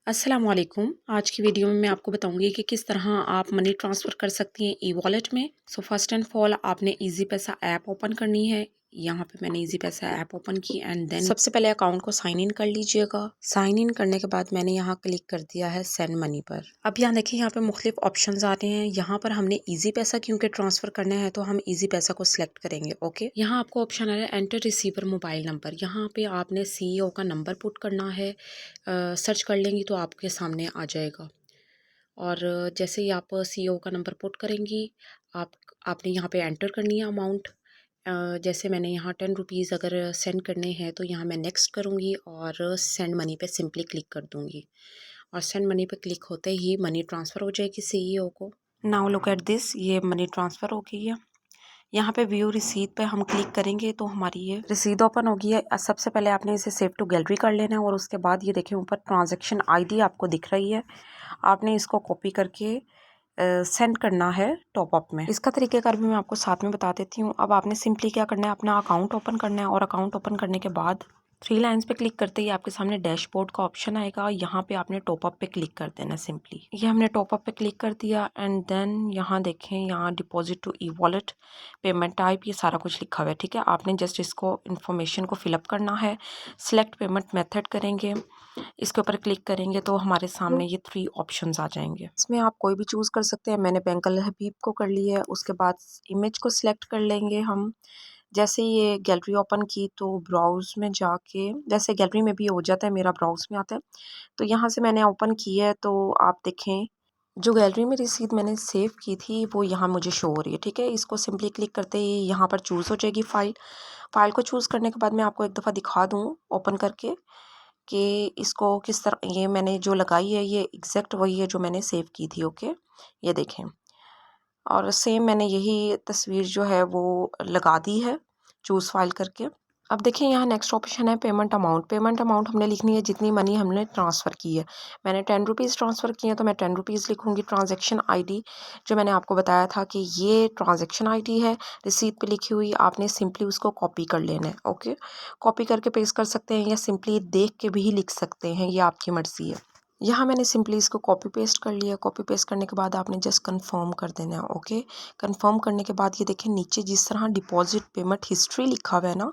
अस्सलाम वालेकुम। आज की वीडियो में मैं आपको बताऊंगी कि किस तरह आप मनी ट्रांसफ़र कर सकती हैं ई वॉलेट में। सो फर्स्ट एंड ऑल आपने ईज़ी पैसा ऐप ओपन करनी है। यहाँ पे मैंने ईज़ी पैसा ऐप ओपन की एंड देन सबसे पहले अकाउंट को साइन इन कर लीजिएगा। साइन इन करने के बाद मैंने यहाँ क्लिक कर दिया है सेंड मनी पर। अब यहाँ देखिए यहाँ पे मुख्तलिफ ऑप्शंस आते हैं। यहाँ पर हमने ईज़ी पैसा क्योंकि ट्रांसफ़र करना है तो हम ईज़ी पैसा को सिलेक्ट करेंगे। ओके, यहाँ आपको ऑप्शन आ रहा है एंटर रिसीवर मोबाइल नंबर। यहाँ पे आपने CEO का नंबर पुट करना है। सर्च कर लेंगी तो आपके सामने आ जाएगा। और जैसे ही आप CEO का नंबर पुट करेंगी आप आपने यहाँ पे एंटर करनी है अमाउंट। जैसे मैंने यहाँ 10 रुपीज़ अगर सेंड करने हैं तो यहाँ मैं नेक्स्ट करूँगी और सेंड मनी पे सिंपली क्लिक कर दूँगी और सेंड मनी पे क्लिक होते ही मनी ट्रांसफ़र हो जाएगी CEO को। नाउ लुक एट दिस, ये मनी ट्रांसफ़र हो गई है। यहाँ पे व्यू रिसीट पे हम क्लिक करेंगे तो हमारी ये रिसीट ओपन होगी है। सबसे पहले आपने इसे सेव टू गैलरी कर लेना है और उसके बाद ये देखें ऊपर ट्रांजैक्शन आईडी आपको दिख रही है। आपने इसको कॉपी करके सेंड करना है टॉप अप में। इसका तरीक़ेकार भी मैं आपको साथ में बता देती हूँ। अब आपने सिंपली क्या करना है, अपना अकाउंट ओपन करना है और अकाउंट ओपन करने के बाद 3 लाइन्स पे क्लिक करते ही आपके सामने डैशबोर्ड का ऑप्शन आएगा। यहाँ पे आपने टॉप अप पे क्लिक कर देना सिंपली। ये हमने टॉप अप पे क्लिक कर दिया एंड देन यहाँ देखें, यहाँ deposit to e wallet, payment type, ये सारा कुछ लिखा हुआ है। ठीक है, आपने जस्ट इसको इन्फॉर्मेशन को फिलअप करना है। सिलेक्ट पेमेंट मेथड करेंगे, इसके ऊपर क्लिक करेंगे तो हमारे सामने ये 3 ऑप्शंस आ जाएंगे। इसमें आप कोई भी चूज़ कर सकते हैं। मैंने बैंक अल हबीब को कर लिया है। उसके बाद इमेज को सिलेक्ट कर लेंगे हम। जैसे ये गैलरी ओपन की तो ब्राउज़ में जाके, जैसे गैलरी में भी हो जाता है, मेरा ब्राउज़ में आता है। तो यहाँ से मैंने ओपन की है तो आप देखें जो गैलरी में रिसीट मैंने सेव की थी वो यहाँ मुझे शो हो रही है। ठीक है, इसको सिंपली क्लिक करते ही यहाँ पर चूज़ हो जाएगी फ़ाइल। फ़ाइल को चूज़ करने के बाद मैं आपको एक दफ़ा दिखा दूँ ओपन करके कि इसको किस तरह, ये मैंने जो लगाई है ये एग्जैक्ट वही है जो मैंने सेव की थी। ओके, ये देखें, और सेम मैंने यही तस्वीर जो है वो लगा दी है चूज़ फाइल करके। अब देखिए यहाँ नेक्स्ट ऑप्शन है पेमेंट अमाउंट। पेमेंट अमाउंट हमने लिखनी है जितनी मनी हमने ट्रांसफ़र की है। मैंने 10 रुपीज़ ट्रांसफ़र किए हैं तो मैं 10 रुपीज़ लिखूँगी। ट्रांजैक्शन आईडी जो मैंने आपको बताया था कि ये ट्रांजैक्शन आईडी है रिसीट पे लिखी हुई, आपने सिंपली उसको कॉपी कर लेना है। ओके, कॉपी करके पेस्ट कर सकते हैं या सिंपली देख के भी लिख सकते हैं, ये आपकी मर्ज़ी है। यहाँ मैंने सिंपली इसको कॉपी पेस्ट कर लिया। कॉपी पेस्ट करने के बाद आपने जस्ट कंफर्म कर देना है। ओके, कंफर्म करने के बाद ये देखें नीचे जिस तरह डिपॉजिट पेमेंट हिस्ट्री लिखा हुआ है ना,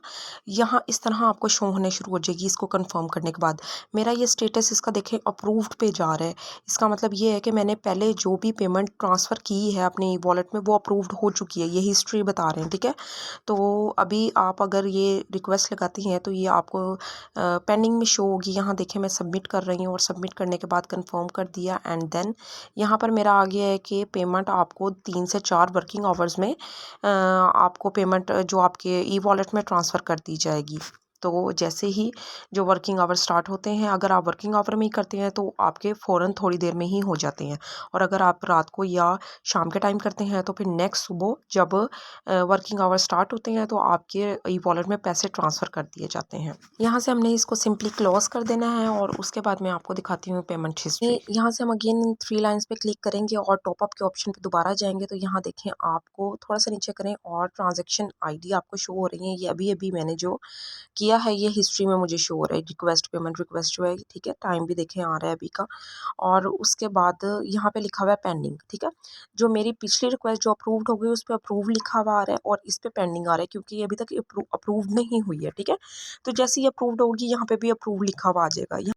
यहाँ इस तरह आपको शो होने शुरू हो जाएगी। इसको कंफर्म करने के बाद मेरा ये स्टेटस इसका देखें अप्रूव्ड पे जा रहा है। इसका मतलब ये है कि मैंने पहले जो भी पेमेंट ट्रांसफ़र की है अपने वॉलेट में वो अप्रूव्ड हो चुकी है, ये हिस्ट्री बता रहे हैं। ठीक है, तो अभी आप अगर ये रिक्वेस्ट लगाती हैं तो ये आपको पेंडिंग में शो होगी। यहाँ देखें मैं सबमिट कर रही हूँ और सबमिट करने के बाद कंफर्म कर दिया एंड देन यहाँ पर मेरा आ गया है कि पेमेंट आपको 3 से 4 वर्किंग आवर्स में आपको पेमेंट जो आपके ई वॉलेट में ट्रांसफ़र कर दी जाएगी। तो जैसे ही जो वर्किंग आवर स्टार्ट होते हैं, अगर आप वर्किंग आवर में ही करते हैं तो आपके फ़ौरन थोड़ी देर में ही हो जाते हैं, और अगर आप रात को या शाम के टाइम करते हैं तो फिर नेक्स्ट सुबह जब वर्किंग आवर स्टार्ट होते हैं तो आपके ई वॉलेट में पैसे ट्रांसफ़र कर दिए जाते हैं। यहाँ से हमने इसको सिंपली क्लोज कर देना है और उसके बाद मैं आपको दिखाती हूँ पेमेंट हिस्ट्री। यहाँ से हम अगेन इन 3 लाइन्स पे क्लिक करेंगे और टॉप अप के ऑप्शन पे दोबारा जाएंगे तो यहाँ देखें आपको थोड़ा सा नीचे करें और ट्रांजैक्शन आईडी आपको शो हो रही है। ये अभी अभी मैंने जो किया है ये हिस्ट्री में मुझे शो हो रहा है। रिक्वेस्ट पेमेंट रिक्वेस्ट जो है, ठीक है, टाइम भी देखें आ रहा है अभी का। और उसके बाद यहाँ पे लिखा हुआ है पेंडिंग। ठीक है, जो मेरी पिछली रिक्वेस्ट जो अप्रूव्ड हो गई उस पर अप्रूव लिखा हुआ आ रहा है और इस पे पेंडिंग आ रहा है क्योंकि ये अभी तक अप्रूव नहीं हुई है। ठीक है, तो जैसे ही अप्रूव्ड होगी यहाँ पे भी अप्रूव लिखा हुआ आ जाएगा।